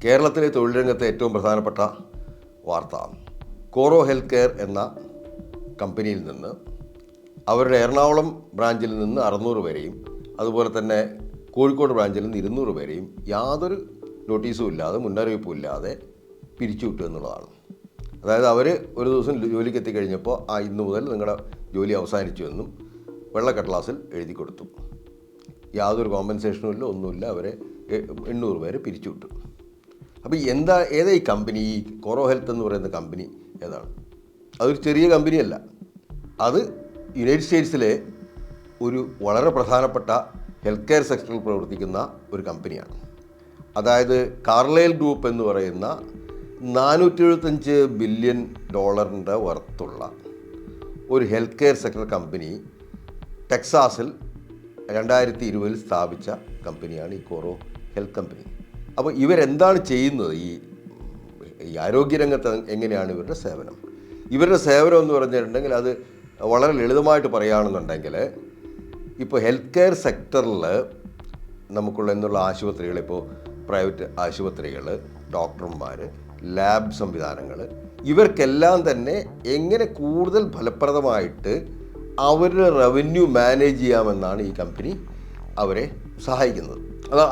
കേരളത്തിലെ തൊഴിൽ രംഗത്തെ ഏറ്റവും പ്രധാനപ്പെട്ട വാർത്ത, കോറോ ഹെൽത്ത് കെയർ എന്ന കമ്പനിയിൽ നിന്ന് അവരുടെ എറണാകുളം ബ്രാഞ്ചിൽ നിന്ന് 600 പേരെയും അതുപോലെ തന്നെ കോഴിക്കോട് ബ്രാഞ്ചിൽ നിന്ന് 200 പേരെയും യാതൊരു നോട്ടീസും ഇല്ലാതെ മുന്നറിയിപ്പും ഇല്ലാതെ പിരിച്ചുവിട്ടു എന്നുള്ളതാണ്. അതായത് അവർ ഒരു ദിവസം ജോലിക്ക് എത്തിക്കഴിഞ്ഞപ്പോൾ ഇന്ന് മുതൽ നിങ്ങളുടെ ജോലി അവസാനിച്ചു എന്നും വെള്ളക്കടലാസിൽ എഴുതി കൊടുത്തു. യാതൊരു കോമ്പൻസേഷനും ഇല്ല, ഒന്നുമില്ല. അവരെ 800 പേരെ പിരിച്ചുവിട്ടു. അപ്പോൾ ഏതാ ഈ കമ്പനി? ഈ കോറോ ഹെൽത്ത് എന്ന് പറയുന്ന കമ്പനി ഏതാണ്? അതൊരു ചെറിയ കമ്പനിയല്ല. അത് യുണൈറ്റഡ് സ്റ്റേറ്റ്സിലെ ഒരു വളരെ പ്രധാനപ്പെട്ട ഹെൽത്ത് കെയർ സെക്ടറിൽ പ്രവർത്തിക്കുന്ന ഒരു കമ്പനിയാണ്. അതായത് കാർലൈൽ ഗ്രൂപ്പ് എന്ന് പറയുന്ന $475 ബില്യൺ വർത്തുള്ള ഒരു ഹെൽത്ത് കെയർ സെക്ടർ കമ്പനി ടെക്സാസിൽ 2020 സ്ഥാപിച്ച കമ്പനിയാണ് ഈ കോറോ ഹെൽത്ത് കമ്പനി. അപ്പോൾ ഇവരെന്താണ് ചെയ്യുന്നത്? ഈ ആരോഗ്യരംഗത്ത് എങ്ങനെയാണ് ഇവരുടെ സേവനം? ഇവരുടെ സേവനം എന്ന് പറഞ്ഞിട്ടുണ്ടെങ്കിൽ അത് വളരെ ലളിതമായിട്ട് പറയുകയാണെന്നുണ്ടെങ്കിൽ, ഇപ്പോൾ ഹെൽത്ത് കെയർ സെക്ടറിൽ എന്നുള്ള ആശുപത്രികൾ, ഇപ്പോൾ പ്രൈവറ്റ് ആശുപത്രികൾ, ഡോക്ടർമാർ, ലാബ് സംവിധാനങ്ങൾ, ഇവർക്കെല്ലാം തന്നെ എങ്ങനെ കൂടുതൽ ഫലപ്രദമായിട്ട് അവരുടെ റവന്യൂ മാനേജ് ചെയ്യാമെന്നാണ് ഈ കമ്പനി അവരെ സഹായിക്കുന്നത്.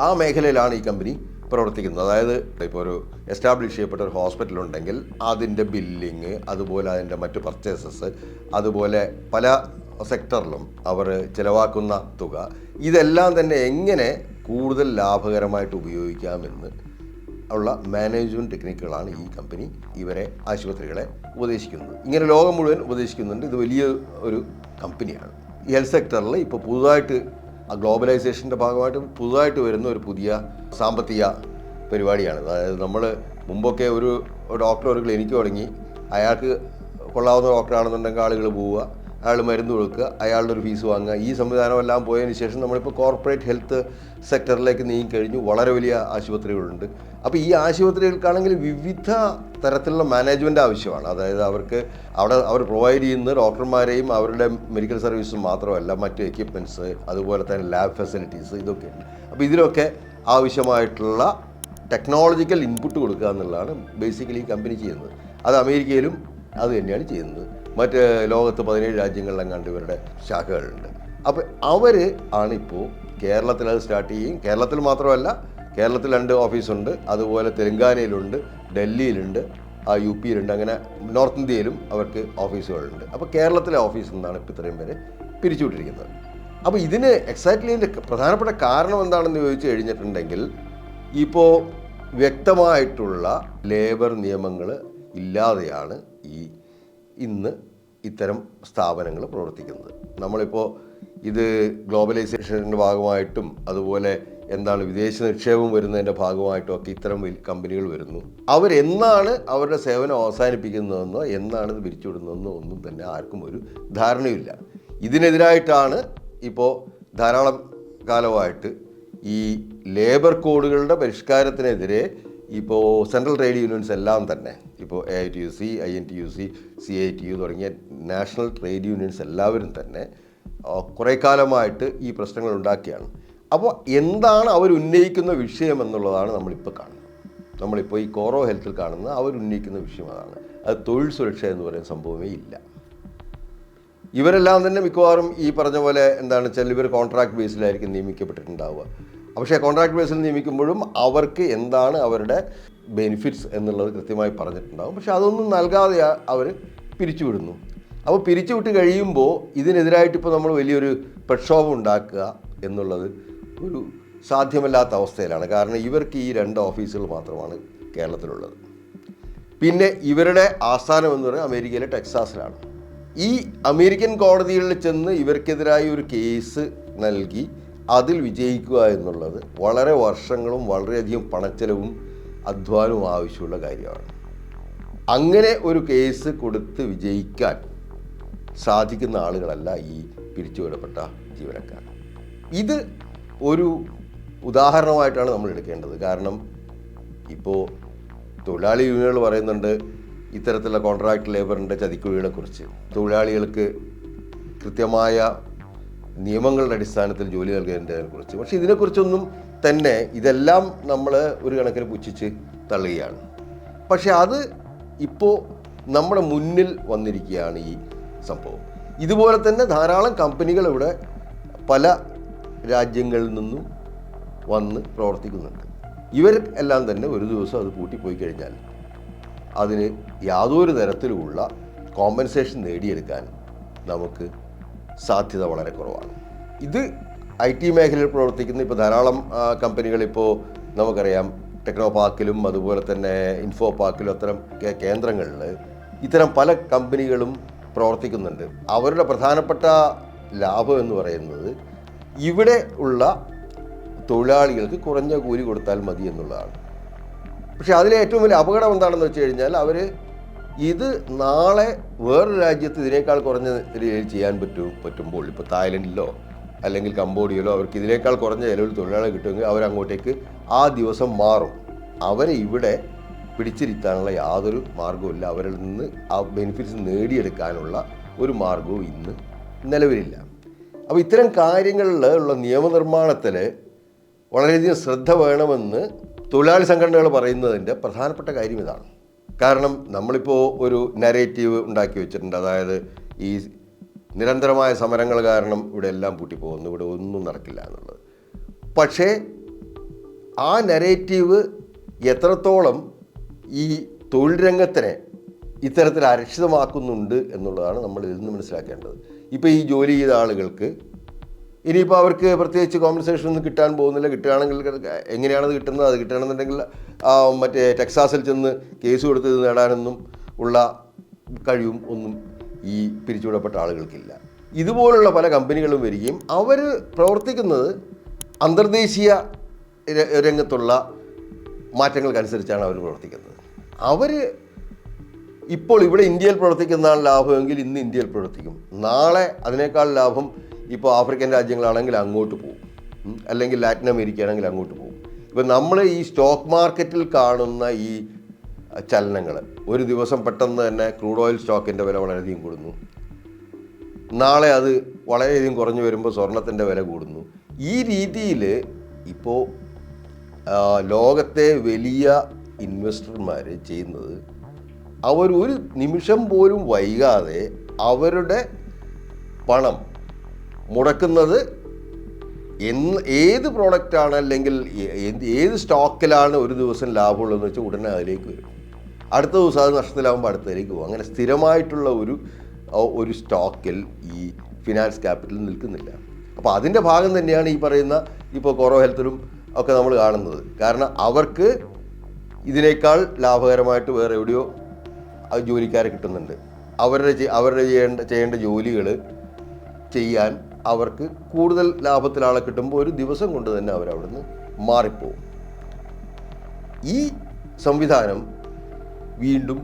ആ മേഖലയിലാണ് ഈ കമ്പനി പ്രവർത്തിക്കുന്നത്. അതായത് ഇപ്പോൾ ഒരു എസ്റ്റാബ്ലിഷ് ചെയ്യപ്പെട്ട ഒരു ഹോസ്പിറ്റൽ ഉണ്ടെങ്കിൽ അതിൻ്റെ ബില്ലിങ്, അതുപോലെ അതിൻ്റെ മറ്റ് പർച്ചേസസ്, അതുപോലെ പല സെക്ടറിലും അവർ ചിലവാക്കുന്ന തുക, ഇതെല്ലാം തന്നെ എങ്ങനെ കൂടുതൽ ലാഭകരമായിട്ട് ഉപയോഗിക്കാമെന്ന് ഉള്ള മാനേജ്മെൻറ്റ് ടെക്നിക്കുകളാണ് ഈ കമ്പനി ആശുപത്രികളെ ഉപദേശിക്കുന്നത്. ഇങ്ങനെ ലോകം മുഴുവൻ ഉപദേശിക്കുന്നുണ്ട്. ഇത് വലിയ ഒരു കമ്പനിയാണ്. ഈ ഹെൽത്ത് സെക്ടറിൽ ഇപ്പോൾ പുതുതായിട്ട് ഗ്ലോബലൈസേഷൻ്റെ ഭാഗമായിട്ട് പുതുതായിട്ട് വരുന്ന ഒരു പുതിയ സാമ്പത്തിക പരിപാടിയാണ്. അതായത് നമ്മൾ മുമ്പൊക്കെ ഒരു ഡോക്ടർ ഒരു ക്ലിനിക്ക് തുടങ്ങി, അയാൾക്ക് കൊള്ളാവുന്ന ഡോക്ടറാണെന്നുണ്ടെങ്കിൽ ആളുകൾ പോവുക, അയാൾ മരുന്ന് കൊടുക്കുക, അയാളുടെ ഒരു ഫീസ് വാങ്ങുക. ഈ സംവിധാനമെല്ലാം പോയതിന് ശേഷം നമ്മളിപ്പോൾ കോർപ്പറേറ്റ് ഹെൽത്ത് സെക്ടറിലേക്ക് നീങ്ങിക്കഴിഞ്ഞു. വളരെ വലിയ ആശുപത്രികളുണ്ട്. അപ്പോൾ ഈ ആശുപത്രികൾക്കാണെങ്കിൽ വിവിധ തരത്തിലുള്ള മാനേജ്മെൻറ്റ് ആവശ്യമാണ്. അതായത് അവർ പ്രൊവൈഡ് ചെയ്യുന്ന ഡോക്ടർമാരെയും അവരുടെ മെഡിക്കൽ സർവീസും മാത്രമല്ല, മറ്റ് എക്യുപ്മെൻറ്റ്സ്, അതുപോലെ തന്നെ ലാബ് ഫെസിലിറ്റീസ്, ഇതൊക്കെയുണ്ട്. അപ്പോൾ ഇതിലൊക്കെ ആവശ്യമായിട്ടുള്ള ടെക്നോളജിക്കൽ ഇൻപുട്ട് കൊടുക്കുക എന്നുള്ളതാണ് ബേസിക്കലി ഈ കമ്പനി ചെയ്യുന്നത്. അത് അമേരിക്കയിലും അത് തന്നെയാണ് ചെയ്യുന്നത്. മറ്റ് ലോകത്ത് 17 രാജ്യങ്ങളിലെങ്ങാണ്ട് ഇവരുടെ ശാഖകളുണ്ട്. അപ്പോൾ അവർ ആണിപ്പോൾ കേരളത്തിൽ അത് സ്റ്റാർട്ട് ചെയ്യും. കേരളത്തിൽ മാത്രമല്ല, കേരളത്തിൽ 2 ഓഫീസുണ്ട്, അതുപോലെ തെലങ്കാനയിലുണ്ട്, ഡൽഹിയിലുണ്ട്, UP യിലുണ്ട്, അങ്ങനെ നോർത്ത് ഇന്ത്യയിലും അവർക്ക് ഓഫീസുകളുണ്ട്. അപ്പോൾ കേരളത്തിലെ ഓഫീസിൽ നിന്നാണ് ഇപ്പോൾ ഇത്രയും പേരെ പിരിച്ചുവിട്ടിരിക്കുന്നത്. അപ്പോൾ ഇതിന് എക്സാക്ട്ലി ഇതിൻ്റെ പ്രധാനപ്പെട്ട കാരണം എന്താണെന്ന് ചോദിച്ചു കഴിഞ്ഞിട്ടുണ്ടെങ്കിൽ, ഇപ്പോൾ വ്യക്തമായിട്ടുള്ള ലേബർ നിയമങ്ങൾ ഇല്ലാതെയാണ് ഇന്ന് ഇത്തരം സ്ഥാപനങ്ങൾ പ്രവർത്തിക്കുന്നത്. നമ്മളിപ്പോൾ ഇത് ഗ്ലോബലൈസേഷൻ്റെ ഭാഗമായിട്ടും അതുപോലെ വിദേശ നിക്ഷേപം വരുന്നതിൻ്റെ ഭാഗമായിട്ടും ഒക്കെ ഇത്തരം കമ്പനികൾ വരുന്നു. അവരെന്നാണ് അവരുടെ സേവനം അവസാനിപ്പിക്കുന്നതെന്നോ എന്നാണ് ഇത് പിരിച്ചുവിടുന്നതെന്നോ ഒന്നും തന്നെ ആർക്കും ഒരു ധാരണയില്ല. ഇതിനെതിരായിട്ടാണ് ഇപ്പോൾ ധാരാളം കാലമായിട്ട് ഈ ലേബർ കോഡുകളുടെ പരിഷ്കാരത്തിനെതിരെ ഇപ്പോൾ സെൻട്രൽ ട്രേഡ് യൂണിയൻസ് എല്ലാം തന്നെ, ഇപ്പോൾ AITUC, INTUC, CITU തുടങ്ങിയ നാഷണൽ ട്രേഡ് യൂണിയൻസ് എല്ലാവരും തന്നെ കുറേ കാലമായിട്ട് ഈ പ്രശ്നങ്ങൾ ഉണ്ടാക്കിയാണ്. അപ്പോൾ എന്താണ് അവർ ഉന്നയിക്കുന്ന വിഷയം എന്നുള്ളതാണ് നമ്മളിപ്പോൾ കാണുന്നത്. നമ്മളിപ്പോൾ ഈ കോറോ ഹെൽത്തിൽ കാണുന്ന അവരുന്നയിക്കുന്ന വിഷയം അതാണ്. അത് തൊഴിൽ സുരക്ഷ എന്ന് പറയുന്ന സംഭവമേ ഇല്ല. ഇവരെല്ലാം തന്നെ മിക്കവാറും ഈ പറഞ്ഞ പോലെ ഇവർ കോൺട്രാക്ട് ബേസിലായിരിക്കും നിയമിക്കപ്പെട്ടിട്ടുണ്ടാവുക. പക്ഷേ കോൺട്രാക്ട് ബേസിൽ നിയമിക്കുമ്പോഴും അവർക്ക് എന്താണ് അവരുടെ ബെനിഫിറ്റ്സ് എന്നുള്ളത് കൃത്യമായി പറഞ്ഞിട്ടുണ്ടാകും. പക്ഷെ അതൊന്നും നൽകാതെ അവർ പിരിച്ചുവിടുന്നു. അപ്പോൾ പിരിച്ചുവിട്ട് കഴിയുമ്പോൾ ഇതിനെതിരായിട്ട് ഇപ്പോൾ നമ്മൾ വലിയൊരു പ്രക്ഷോഭം ഉണ്ടാക്കുക എന്നുള്ളത് ഒരു സാധ്യമല്ലാത്ത അവസ്ഥയിലാണ്. കാരണം ഇവർക്ക് ഈ 2 ഓഫീസുകൾ മാത്രമാണ് കേരളത്തിലുള്ളത്. പിന്നെ ഇവരുടെ ആസ്ഥാനം എന്ന് പറയുന്നത് അമേരിക്കയിലെ ടെക്സാസിലാണ്. ഈ അമേരിക്കൻ കോടതികളിൽ ചെന്ന് ഇവർക്കെതിരായി ഒരു കേസ് നൽകി അതിൽ വിജയിക്കുക എന്നുള്ളത് വളരെ വർഷങ്ങളും വളരെയധികം പണച്ചെലവും അധ്വാനവും ആവശ്യമുള്ള കാര്യമാണ്. അങ്ങനെ ഒരു കേസ് കൊടുത്ത് വിജയിക്കാൻ സാധിക്കുന്ന ആളുകളല്ല ഈ പിരിച്ചുവിടപ്പെട്ട ജീവനക്കാർ. ഇത് ഒരു ഉദാഹരണമായിട്ടാണ് നമ്മൾ എടുക്കേണ്ടത്. കാരണം ഇപ്പോൾ തൊഴിലാളി യൂണിയനുകൾ പറയുന്നുണ്ട് ഇത്തരത്തിലുള്ള കോൺട്രാക്ട് ലേബറിൻ്റെ ചതിക്കുഴികളെക്കുറിച്ച്. തൊഴിലാളികൾക്ക് കൃത്യമായ നിയമങ്ങളുടെ അടിസ്ഥാനത്തിൽ ജോലി നൽകേണ്ടതിനെക്കുറിച്ച്. പക്ഷേ ഇതിനെക്കുറിച്ചൊന്നും തന്നെ ഇതെല്ലാം നമ്മൾ ഒരു കണക്കിന് പുച്ഛിച്ച് തള്ളുകയാണ്. പക്ഷെ അത് ഇപ്പോൾ നമ്മുടെ മുന്നിൽ വന്നിരിക്കുകയാണ് ഈ സംഭവം. ഇതുപോലെ തന്നെ ധാരാളം കമ്പനികൾ ഇവിടെ പല രാജ്യങ്ങളിൽ നിന്നും വന്ന് പ്രവർത്തിക്കുന്നുണ്ട്. ഇവർ എല്ലാം തന്നെ ഒരു ദിവസം അത് പൂട്ടിപ്പോയി കഴിഞ്ഞാൽ അതിന് യാതൊരു തരത്തിലുമുള്ള കോമ്പൻസേഷൻ നേടിയെടുക്കാൻ നമുക്ക് സാധ്യത വളരെ കുറവാണ്. ഇത് IT മേഖലയിൽ പ്രവർത്തിക്കുന്ന ഇപ്പോൾ ധാരാളം കമ്പനികൾ ഇപ്പോൾ നമുക്കറിയാം ടെക്നോ പാർക്കിലും അതുപോലെ തന്നെ ഇൻഫോ പാർക്കിലും അത്തരം കേന്ദ്രങ്ങളിൽ ഇത്തരം പല കമ്പനികളും പ്രവർത്തിക്കുന്നുണ്ട്. അവരുടെ പ്രധാനപ്പെട്ട ലാഭം എന്ന് പറയുന്നത് ഇവിടെ ഉള്ള തൊഴിലാളികൾക്ക് കുറഞ്ഞ കൂലി കൊടുത്താൽ മതി എന്നുള്ളതാണ്. പക്ഷേ അതിലെ ഏറ്റവും വലിയ അപകടം എന്താണെന്ന് വെച്ച് കഴിഞ്ഞാൽ അവർ ഇത് നാളെ വേറൊരു രാജ്യത്ത് ഇതിനേക്കാൾ കുറഞ്ഞ രീതിയിൽ ചെയ്യാൻ പറ്റുമ്പോൾ ഇപ്പോൾ തായ്ലൻഡിലോ അല്ലെങ്കിൽ കംബോഡിയയിലോ അവർക്ക് ഇതിനേക്കാൾ കുറഞ്ഞ ചിലവിൽ തൊഴിലാളികൾ കിട്ടുമെങ്കിൽ അവരങ്ങോട്ടേക്ക് ആ ദിവസം മാറും. അവരെ ഇവിടെ പിടിച്ചിരുത്താനുള്ള യാതൊരു മാർഗവുമില്ല. അവരിൽ നിന്ന് ആ ബെനിഫിറ്റ്സ് നേടിയെടുക്കാനുള്ള ഒരു മാർഗവും ഇന്ന് നിലവിലില്ല. അപ്പോൾ ഇത്തരം കാര്യങ്ങളിൽ ഉള്ള നിയമനിർമ്മാണത്തിൽ വളരെയധികം ശ്രദ്ധ വേണമെന്ന് തൊഴിലാളി സംഘടനകൾ പറയുന്നതിൻ്റെ പ്രധാനപ്പെട്ട കാര്യം ഇതാണ്. കാരണം നമ്മളിപ്പോൾ ഒരു നരേറ്റീവ് ഉണ്ടാക്കി വെച്ചിട്ടുണ്ട്. അതായത് ഈ നിരന്തരമായ സമരങ്ങൾ കാരണം ഇവിടെ എല്ലാം പൂട്ടിപ്പോകുന്നു, ഇവിടെ ഒന്നും നടക്കില്ല എന്നുള്ളത്. പക്ഷേ ആ നരേറ്റീവ് എത്രത്തോളം ഈ തൊഴിൽ രംഗത്തിനെ ഇത്തരത്തിൽ അരക്ഷിതമാക്കുന്നുണ്ട് എന്നുള്ളതാണ് നമ്മൾ ഇതിൽ നിന്ന് മനസ്സിലാക്കേണ്ടത്. ഇപ്പോൾ ഈ ജോലി ചെയ്ത ആളുകൾക്ക് ഇനിയിപ്പോൾ അവർക്ക് പ്രത്യേകിച്ച് കോമ്പൻസേഷൻ ഒന്നും കിട്ടാൻ പോകുന്നില്ല. കിട്ടുകയാണെങ്കിൽ എങ്ങനെയാണത് കിട്ടുന്നത്? അത് കിട്ടണമെന്നുണ്ടെങ്കിൽ മറ്റേ ടെക്സാസിൽ ചെന്ന് കേസ് കൊടുത്ത് നേടാനൊന്നും ഉള്ള കഴിവും ഒന്നും ഈ പിരിച്ചുവിടപ്പെട്ട ആളുകൾക്കില്ല. ഇതുപോലുള്ള പല കമ്പനികളും വരികയും അവർ പ്രവർത്തിക്കുന്നത് അന്തർദേശീയ രംഗത്തുള്ള മാറ്റങ്ങൾക്കനുസരിച്ചാണ് അവർ പ്രവർത്തിക്കുന്നത്. അവർ ഇപ്പോൾ ഇവിടെ ഇന്ത്യയിൽ പ്രവർത്തിക്കുന്നതാണ് ലാഭമെങ്കിൽ ഇന്ന് ഇന്ത്യയിൽ പ്രവർത്തിക്കും. നാളെ അതിനേക്കാൾ ലാഭം ഇപ്പോൾ ആഫ്രിക്കൻ രാജ്യങ്ങളാണെങ്കിൽ അങ്ങോട്ട് പോകും, അല്ലെങ്കിൽ ലാറ്റിൻ അമേരിക്ക ആണെങ്കിൽ അങ്ങോട്ട് പോകും. ഇപ്പോൾ നമ്മൾ ഈ സ്റ്റോക്ക് മാർക്കറ്റിൽ കാണുന്ന ഈ ചലനങ്ങൾ, ഒരു ദിവസം പെട്ടെന്ന് തന്നെ ക്രൂഡ് ഓയിൽ സ്റ്റോക്കിൻ്റെ വില വളരെയധികം കൂടുന്നു, നാളെ അത് വളരെയധികം കുറഞ്ഞു വരുമ്പോൾ സ്വർണത്തിൻ്റെ വില കൂടുന്നു. ഈ രീതിയിൽ ഇപ്പോൾ ലോകത്തെ വലിയ ഇൻവെസ്റ്റർമാർ ചെയ്യുന്നത് അവർ ഒരു നിമിഷം പോലും വൈകാതെ അവരുടെ പണം മുടക്കുന്നത് ഏത് പ്രോഡക്റ്റാണ് അല്ലെങ്കിൽ ഏത് സ്റ്റോക്കിലാണ് ഒരു ദിവസം ലാഭമുള്ളതെന്ന് വെച്ചാൽ ഉടനെ അതിലേക്ക് വരും. അടുത്ത ദിവസം അത് നഷ്ടത്തിലാകുമ്പോൾ അടുത്തതിലേക്ക് പോകും. അങ്ങനെ സ്ഥിരമായിട്ടുള്ള ഒരു സ്റ്റോക്കിൽ ഈ ഫിനാൻസ് ക്യാപിറ്റൽ നിൽക്കുന്നില്ല. അപ്പോൾ അതിൻ്റെ ഭാഗം തന്നെയാണ് ഈ പറയുന്ന ഇപ്പോൾ കോറോ ഹെൽത്തിലും ഒക്കെ നമ്മൾ കാണുന്നത്. കാരണം അവർക്ക് ഇതിനേക്കാൾ ലാഭകരമായിട്ട് വേറെ എവിടെയോ ജോലിക്കാരെ കിട്ടുന്നുണ്ട്. അവരുടെ ചെയ്യേണ്ട ജോലികൾ ചെയ്യാൻ അവർക്ക് കൂടുതൽ ലാഭത്തിൽ ആളെ കിട്ടുമ്പോൾ ഒരു ദിവസം കൊണ്ട് തന്നെ അവരവിടെ നിന്ന് മാറിപ്പോവും. ഈ സംവിധാനം വീണ്ടും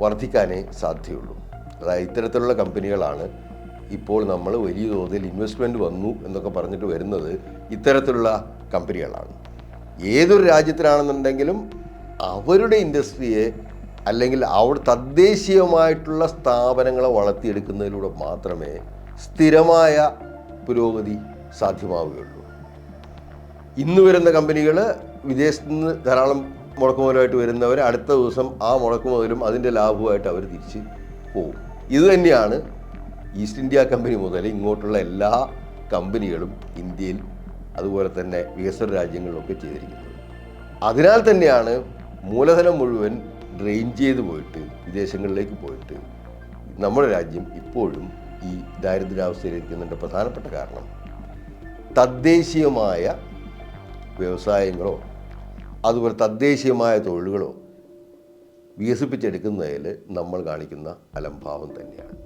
വർദ്ധിക്കാനേ സാധ്യതയുള്ളൂ. അതായത് ഇത്തരത്തിലുള്ള കമ്പനികളാണ് ഇപ്പോൾ നമ്മൾ വലിയ തോതിൽ ഇൻവെസ്റ്റ്മെൻറ്റ് വന്നു എന്നൊക്കെ പറഞ്ഞിട്ട് വരുന്നത് ഇത്തരത്തിലുള്ള കമ്പനികളാണ്. ഏതൊരു രാജ്യത്തിനാണെന്നുണ്ടെങ്കിലും അവരുടെ ഇൻഡസ്ട്രിയെ അല്ലെങ്കിൽ അവിടെ തദ്ദേശീയമായിട്ടുള്ള സ്ഥാപനങ്ങളെ വളർത്തിയെടുക്കുന്നതിലൂടെ മാത്രമേ സ്ഥിരമായ പുരോഗതി സാധ്യമാവുകയുള്ളൂ. ഇന്ന് വരുന്ന കമ്പനികൾ വിദേശത്ത് നിന്ന് ധാരാളം മുടക്കുമുതലായിട്ട് വരുന്നവർ അടുത്ത ദിവസം ആ മുടക്കുമുതലും അതിൻ്റെ ലാഭവുമായിട്ട് അവർ തിരിച്ച് പോകും. ഇതുതന്നെയാണ് ഈസ്റ്റ് ഇന്ത്യ കമ്പനി മുതൽ ഇങ്ങോട്ടുള്ള എല്ലാ കമ്പനികളും ഇന്ത്യയിൽ അതുപോലെ തന്നെ വികസ്വര രാജ്യങ്ങളിലൊക്കെ ചെയ്തിരിക്കുന്നത്. അതിനാൽ തന്നെയാണ് മൂലധനം മുഴുവൻ ഡ്രെയിൻ ചെയ്ത് പോയിട്ട് വിദേശങ്ങളിലേക്ക് പോയിട്ട് നമ്മുടെ രാജ്യം ഇപ്പോഴും ഈ ദാരിദ്ര്യാവസ്ഥയിലിരിക്കുന്നതിൻ്റെ പ്രധാനപ്പെട്ട കാരണം തദ്ദേശീയമായ വ്യവസായങ്ങളോ അതുപോലെ തദ്ദേശീയമായ തൊഴിലുകളോ വികസിപ്പിച്ചെടുക്കുന്നതിൽ നമ്മൾ കാണിക്കുന്ന അലംഭാവം തന്നെയാണ്.